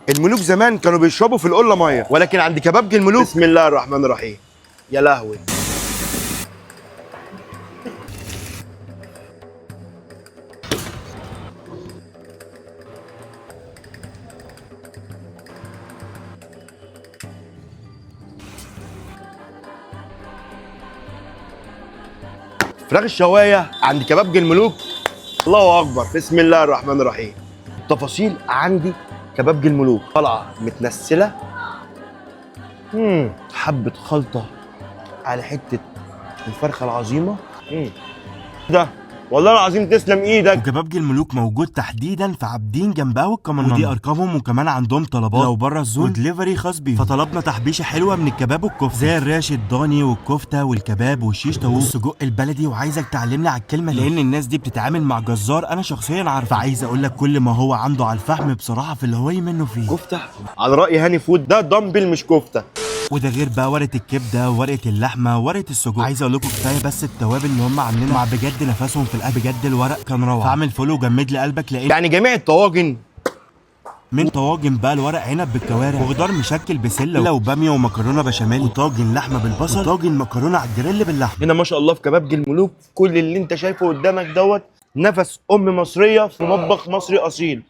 الملوك زمان كانوا بيشربوا في القله ميه، ولكن عند كبابجي الملوك بسم الله الرحمن الرحيم. يا لهوي. فراخ الشوايه عند كبابجي الملوك، الله اكبر، بسم الله الرحمن الرحيم. التفاصيل عندي كبابجي الملوك طالعه متنسله، حبه خلطه على حته الفرخه العظيمه. ده والله العظيم تسلم ايدك. وكبابجي الملوك موجود تحديدا في عابدين جنبها والكمانة، ودي ارقامهم، وكمان عندهم طلبات لو بره الزون ودليفري خاص بيهم. فطلبنا تحبيشه حلوه من الكباب والكفته، زي الريش الضاني والكفته والكباب والشيش طاووق والسجق البلدي. وعايزك تعلمني على الكلمه دي، لان الناس دي بتتعامل مع جزار انا شخصيا عارف. فعايز اقول لك كل ما هو عنده على الفحم بصراحه في الهوي منه فيه كفته على راي هاني فود، ده دمبل مش كفته. وده غير بقى ورقه الكبده وورقه اللحمه وورقه السجق. عايز اقول لكم كفايه بس التوابل اللي هم عاملينها مع بجد نفسهم في الاكل، بجد الورق كان روعه. فاعمل فولو وجمد لي قلبك، لان يعني جميع الطواجن، من طواجن بقى الورق عنب بالكوارع وخضار مشكل بسله وباميه ومكرونه بشاميل وطاجن لحمه بالبصل وطاجن مكرونه على الجريل باللحمه. هنا ما شاء الله في كبابجي الملوك كل اللي انت شايفه قدامك دوت نفس ام مصريه في مطبخ مصري اصيل.